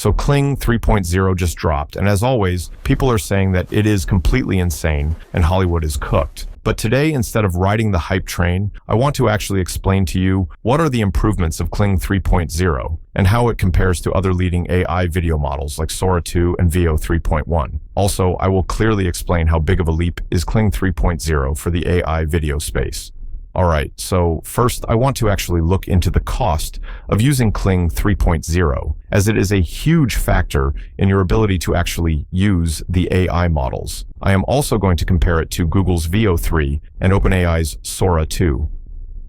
So Kling 3.0 just dropped, and as always, people are saying that it is completely insane and Hollywood is cooked. But today, instead of riding the hype train, I want to actually explain to you what are the improvements of Kling 3.0 and how it compares to other leading AI video models like Sora 2 and Veo 3.1. Also, I will clearly explain how big of a leap is Kling 3.0 for the AI video space. Alright, so first I want to actually look into the cost of using Kling 3.0, as it is a huge factor in your ability to actually use the AI models. I am also going to compare it to Google's Veo 3 and OpenAI's Sora 2.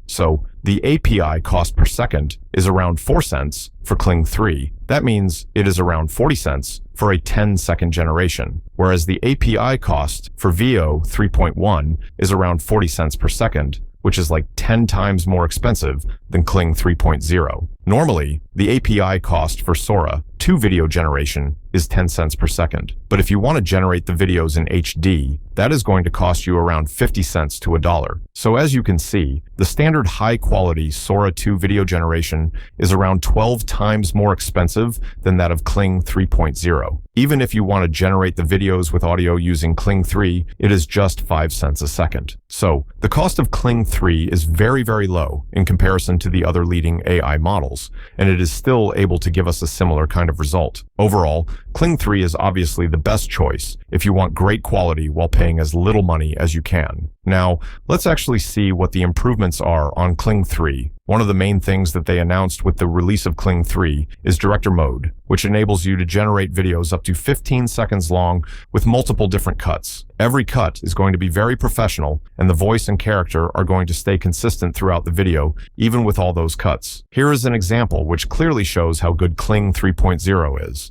So, the API cost per second is around 4 cents for Kling 3. That means it is around 40 cents for a 10-second generation, whereas the API cost for Veo 3.1 is around 40 cents per second, which is like 10 times more expensive than Kling 3.0. Normally, the API cost for Sora 2 video generation is 10 cents per second. But if you want to generate the videos in HD, that is going to cost you around 50 cents to $1. So as you can see, the standard high-quality Sora 2 video generation is around 12 times more expensive than that of Kling 3.0. Even if you want to generate the videos with audio using Kling 3, it is just 5 cents a second. So, the cost of Kling 3 is very, very low in comparison to the other leading AI models, and it is still able to give us a similar kind of result. Overall, Kling 3 is obviously the best choice if you want great quality while paying as little money as you can. Now, let's actually see what the improvements are on Kling 3. One of the main things that they announced with the release of Kling 3 is director mode, which enables you to generate videos up to 15 seconds long with multiple different cuts. Every cut is going to be very professional, and the voice and character are going to stay consistent throughout the video, even with all those cuts. Here is an example which clearly shows how good Kling 3.0 is.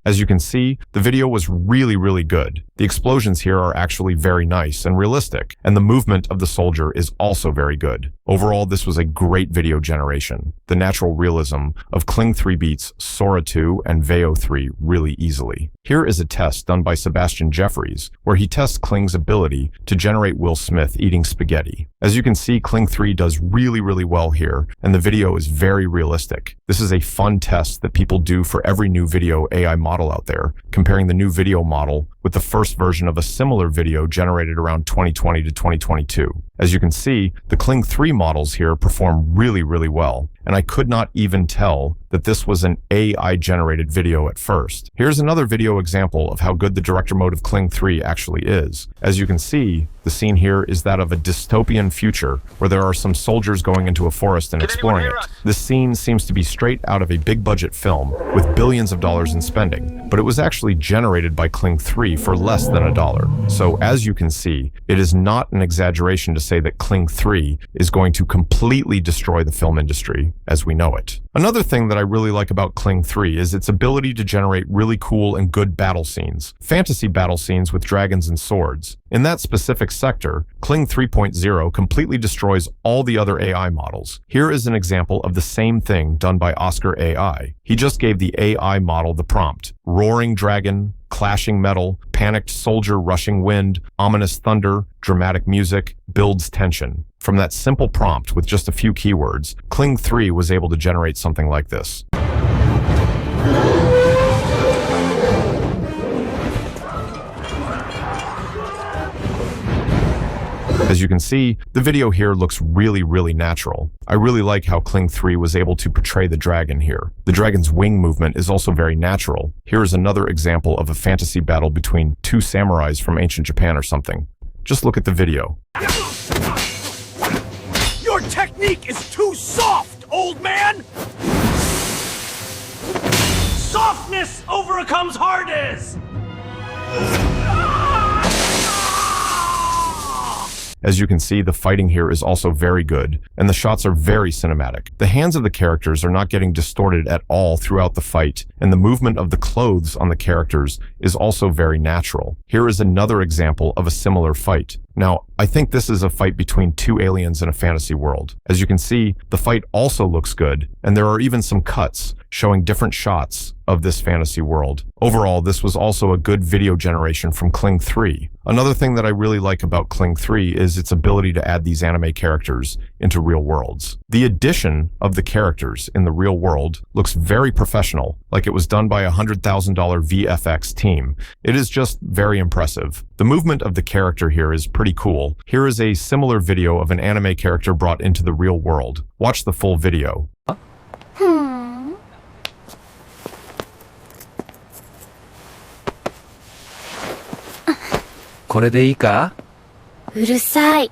As you can see, the video was really good. The explosions here are actually very nice and realistic, and the movement of the soldier is also very good. Overall, this was a great video generation. The natural realism of Kling 3 beats Sora 2 and Veo 3 really easily. Here is a test done by Sebastian Jeffries, where he tests Kling's ability to generate Will Smith eating spaghetti. As you can see, Kling 3 does really well here, and the video is very realistic. This is a fun test that people do for every new video AI model out there, comparing the new video model with the first version of a similar video generated around 2020 to 2022. As you can see, the Kling 3 models here perform really well, and I could not even tell that this was an AI-generated video at first. Here's another video example of how good the director mode of Kling 3 actually is. As you can see, the scene here is that of a dystopian future where there are some soldiers going into a forest and exploring it. This scene seems to be straight out of a big-budget film with billions of dollars in spending, but it was actually generated by Kling 3 for less than $1. So as you can see, it is not an exaggeration to say that Kling 3 is going to completely destroy the film industry as we know it. Another thing that I really like about Kling 3 is its ability to generate really cool and good battle scenes, fantasy battle scenes with dragons and swords. In that specific sector, Kling 3.0 completely destroys all the other AI models. Here is an example of the same thing done by Oscar AI. He just gave the AI model the prompt: roaring dragon, clashing metal, panicked soldier rushing wind, ominous thunder, dramatic music, builds tension. From that simple prompt with just a few keywords, Kling 3 was able to generate something like this. As you can see, the video here looks really natural. I really like how Kling 3 was able to portray the dragon here. The dragon's wing movement is also very natural. Here is another example of a fantasy battle between two samurais from ancient Japan or something. Just look at the video. Your technique is too soft, old man! Softness overcomes hardness! As you can see, the fighting here is also very good, and the shots are very cinematic. The hands of the characters are not getting distorted at all throughout the fight, and the movement of the clothes on the characters is also very natural. Here is another example of a similar fight. Now, I think this is a fight between two aliens in a fantasy world. As you can see, the fight also looks good, and there are even some cuts showing different shots of this fantasy world. Overall, this was also a good video generation from Kling 3. Another thing that I really like about Kling 3 is its ability to add these anime characters into real worlds. The addition of the characters in the real world looks very professional, like it was done by a $100,000 VFX team. It is just very impressive. The movement of the character here is pretty cool. Here is a similar video of an anime character brought into the real world. Watch the full video. これでいいか? うるさい。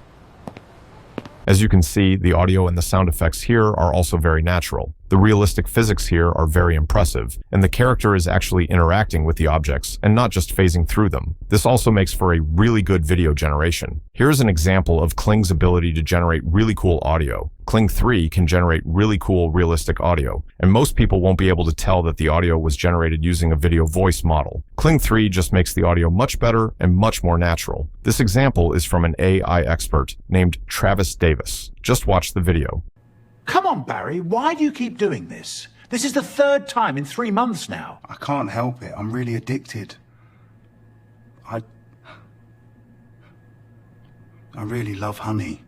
As you can see, the audio and the sound effects here are also very natural. The realistic physics here are very impressive, and the character is actually interacting with the objects and not just phasing through them. This also makes for a really good video generation. Here's an example of Kling's ability to generate really cool audio. Kling 3 can generate really cool realistic audio, and most people won't be able to tell that the audio was generated using a video voice model. Kling 3 just makes the audio much better and much more natural. This example is from an AI expert named Travis Davis. Just watch the video. Come on, Barry, why do you keep doing this? This is the third time in 3 months now. I can't help it. I'm really addicted. I really love honey.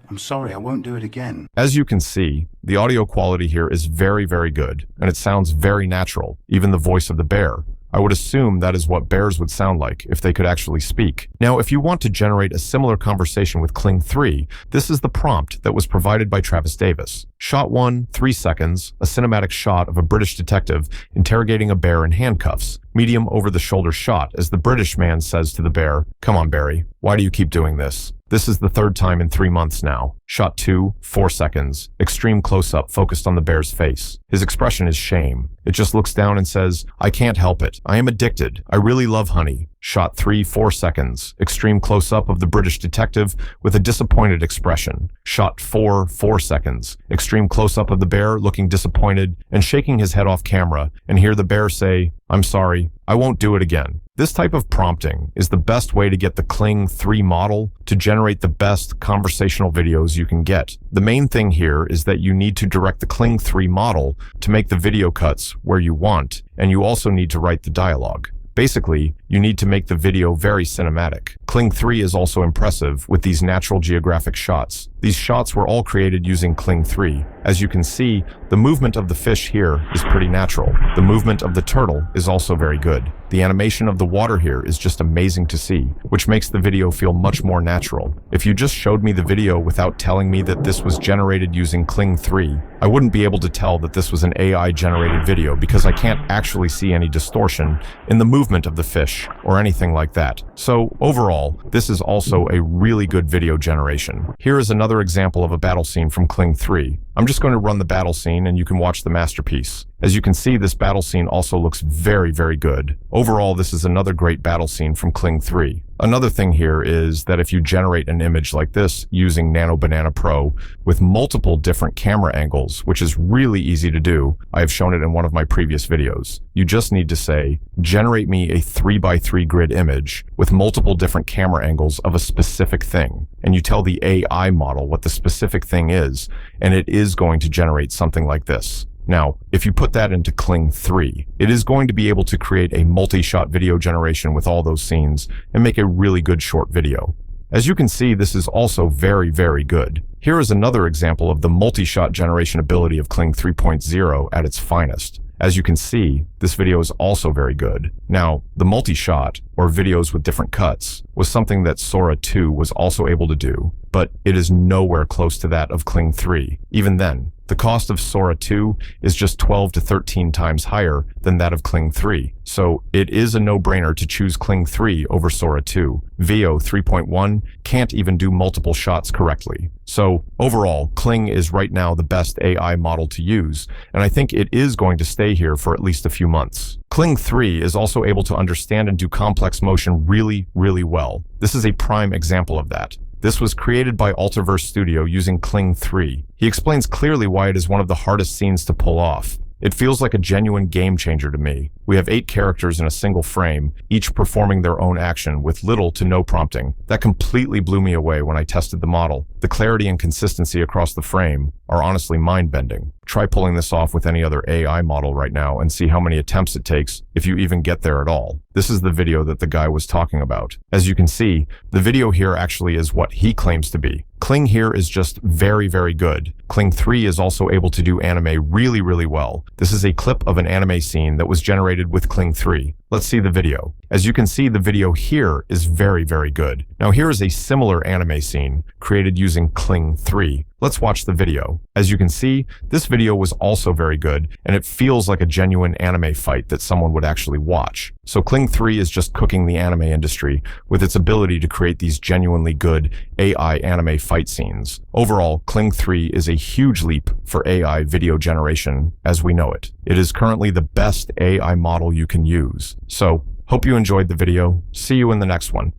I'm sorry, I won't do it again. As you can see, the audio quality here is very, very good, and it sounds very natural, even the voice of the bear. I would assume that is what bears would sound like if they could actually speak. Now, if you want to generate a similar conversation with Kling 3, this is the prompt that was provided by Travis Davis. Shot 1, 3 seconds, a cinematic shot of a British detective interrogating a bear in handcuffs. Medium over-the-shoulder shot as the British man says to the bear, "Come on, Barry, why do you keep doing this?" This is the third time in 3 months now. Shot 2, 4 seconds. Extreme close-up focused on the bear's face. His expression is shame. It just looks down and says, "I can't help it. I am addicted. I really love honey." Shot 3, 4 seconds. Extreme close-up of the British detective with a disappointed expression. Shot 4, 4 seconds. Extreme close-up of the bear looking disappointed and shaking his head off camera, and hear the bear say, "I'm sorry. I won't do it again." This type of prompting is the best way to get the Kling 3 model to generate the best conversational videos you can get. The main thing here is that you need to direct the Kling 3 model to make the video cuts where you want, and you also need to write the dialogue. Basically, you need to make the video very cinematic. Kling 3 is also impressive with these natural geographic shots. These shots were all created using Kling 3. As you can see, the movement of the fish here is pretty natural. The movement of the turtle is also very good. The animation of the water here is just amazing to see, which makes the video feel much more natural. If you just showed me the video without telling me that this was generated using Kling 3, I wouldn't be able to tell that this was an AI-generated video because I can't actually see any distortion in the movement of the fish or anything like that. So overall, this is also a really good video generation. Here is another example of a battle scene from Kling 3. I'm just going to run the battle scene and you can watch the masterpiece. As you can see, this battle scene also looks very, very good. Overall, this is another great battle scene from Kling 3. Another thing here is that if you generate an image like this using Nano Banana Pro with multiple different camera angles, which is really easy to do, I have shown it in one of my previous videos. You just need to say, generate me a 3x3 grid image with multiple different camera angles of a specific thing. And you tell the AI model what the specific thing is, and it is going to generate something like this. Now, if you put that into Kling 3, it is going to be able to create a multi-shot video generation with all those scenes and make a really good short video. As you can see, this is also very, very good. Here is another example of the multi-shot generation ability of Kling 3.0 at its finest. As you can see, this video is also very good. Now, the multi-shot, or videos with different cuts, was something that Sora 2 was also able to do, but it is nowhere close to that of Kling 3. Even then, the cost of Sora 2 is just 12 to 13 times higher than that of Kling 3, so it is a no-brainer to choose Kling 3 over Sora 2. VO 3.1 can't even do multiple shots correctly. So overall, Kling is right now the best AI model to use, and I think it is going to stay here for at least a few months. Kling 3 is also able to understand and do complex motion really, really well. This is a prime example of that. This was created by Alterverse Studio using Kling 3. He explains clearly why it is one of the hardest scenes to pull off. It feels like a genuine game changer to me. We have 8 characters in a single frame, each performing their own action with little to no prompting. That completely blew me away when I tested the model. The clarity and consistency across the frame are honestly mind-bending. Try pulling this off with any other AI model right now and see how many attempts it takes, if you even get there at all. This is the video that the guy was talking about. As you can see, the video here actually is what he claims to be. Kling here is just very, very good. Kling 3 is also able to do anime really, really well. This is a clip of an anime scene that was generated with Kling 3. Let's see the video. As you can see, the video here is very, very good. Now here is a similar anime scene created using Kling 3. Let's watch the video. As you can see, this video was also very good, and it feels like a genuine anime fight that someone would actually watch. So Kling 3 is just cooking the anime industry with its ability to create these genuinely good AI anime fight scenes. Overall, Kling 3 is a huge leap for AI video generation as we know it. It is currently the best AI model you can use. So, hope you enjoyed the video. See you in the next one.